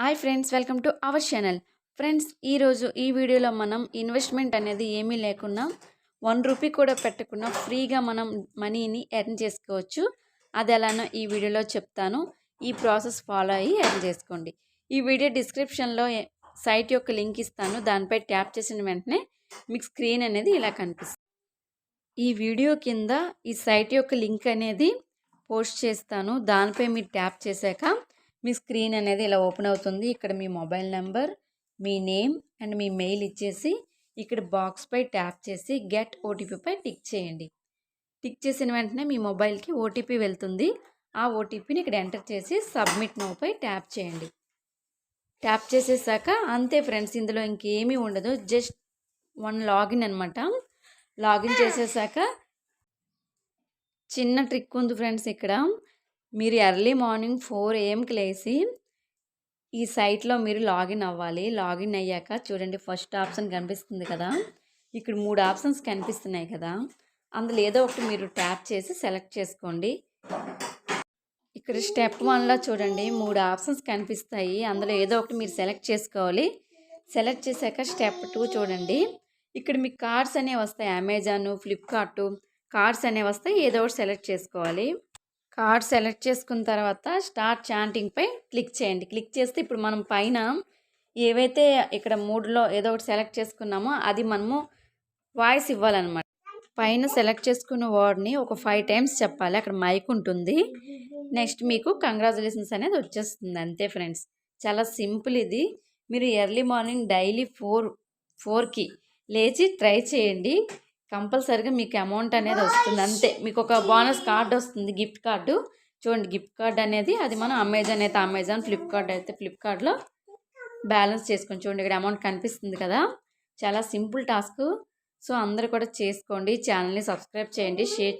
Hi friends, welcome to our channel. Friends, ఈరోజు ఈ వీడియోలో మనం ఇన్వెస్ట్మెంట్ అనేది ఏమీ లేకున్నా ₹1 కూడా పెట్టకుండా ఫ్రీగా మనం మనీని ఎర్న్ చేసుకోవచ్చు. అది ఎలానో ఈ వీడియోలో చెప్తాను. ఈ ప్రాసెస్ ఫాలో అయ్యి ఎర్న్ చేసుకోండి. ఈ వీడియో డిస్క్రిప్షన్లో సైట్ యొక్క లింక్ ఇస్తాను. దానిపై ట్యాప్ చేసిన వెంటనే మీకు స్క్రీన్ అనేది ఇలా కనిపిస్తుంది. ఈ వీడియో కింద ఈ సైట్ యొక్క లింక్ అనేది పోస్ట్ చేస్తాను. దానిపై మీరు ట్యాప్ చేశాక మీ స్క్రీన్ అనేది ఇలా ఓపెన్ అవుతుంది. ఇక్కడ మీ మొబైల్ నెంబర్, మీ నేమ్ అండ్ మీ మెయిల్ ఇచ్చేసి ఇక్కడ బాక్స్పై ట్యాప్ చేసి గెట్ ఓటీపీపై టిక్ చేయండి. టిక్ చేసిన వెంటనే మీ మొబైల్కి ఓటీపీ వెళ్తుంది. ఆ ఓటీపీని ఇక్కడ ఎంటర్ చేసి సబ్మిట్ నౌపై ట్యాప్ చేయండి. ట్యాప్ చేసేసాక అంతే ఫ్రెండ్స్, ఇందులో ఇంకేమీ ఉండదు. జస్ట్ లాగిన్ అనమాట. లాగిన్ చేసేసాక చిన్న ట్రిక్ ఉంది ఫ్రెండ్స్. ఇక్కడ మీరు ఎర్లీ మార్నింగ్ 4 AM లేచి ఈ సైట్లో మీరు లాగిన్ అవ్వాలి. లాగిన్ అయ్యాక చూడండి, ఫస్ట్ ఆప్షన్ కనిపిస్తుంది కదా, ఇక్కడ 3 ఆప్షన్స్ కనిపిస్తున్నాయి కదా, అందులో ఏదో ఒకటి మీరు ట్యాప్ చేసి సెలెక్ట్ చేసుకోండి. ఇక్కడ స్టెప్ 1లో చూడండి 3 ఆప్షన్స్ కనిపిస్తాయి. అందులో ఏదో ఒకటి మీరు సెలెక్ట్ చేసుకోవాలి. సెలెక్ట్ చేశాక స్టెప్ 2 చూడండి, ఇక్కడ మీకు కార్డ్స్ అనేవి వస్తాయి. అమెజాన్, ఫ్లిప్కార్ట్ కార్డ్స్ అనేవి వస్తాయి. ఏదో ఒకటి సెలెక్ట్ చేసుకోవాలి. కార్డ్ సెలెక్ట్ చేసుకున్న తర్వాత స్టార్ట్ చాంటింగ్పై క్లిక్ చేయండి. క్లిక్ చేస్తే ఇప్పుడు మనం పైన ఏవైతే ఇక్కడ 3లో ఏదో ఒకటి సెలెక్ట్ చేసుకున్నామో అది మనము వాయిస్ ఇవ్వాలన్నమాట. పైన సెలెక్ట్ చేసుకున్న వర్డ్ని ఒక 5 times చెప్పాలి. అక్కడ మైక్ ఉంటుంది. నెక్స్ట్ మీకు కంగ్రాచులేషన్స్ అనేది వచ్చేస్తుంది. అంతే ఫ్రెండ్స్, చాలా సింపుల్ ఇది. మీరు ఎర్లీ మార్నింగ్ డైలీ 4కి లేచి ట్రై చేయండి. కంపల్సరీగా మీకు అమౌంట్ అనేది వస్తుంది. అంతే, మీకు ఒక బోనస్ కార్డు వస్తుంది, గిఫ్ట్ కార్డు. చూడండి, గిఫ్ట్ కార్డ్ అనేది అది మనం అమెజాన్ అయితే అమెజాన్, ఫ్లిప్కార్ట్ అయితే ఫ్లిప్కార్ట్లో బ్యాలెన్స్ చేసుకొని చూడండి, ఇక్కడ అమౌంట్ కనిపిస్తుంది కదా. చాలా సింపుల్ టాస్క్. సో అందరూ కూడా చేసుకోండి. ఛానల్ని సబ్స్క్రైబ్ చేయండి, షేర్ చేయండి.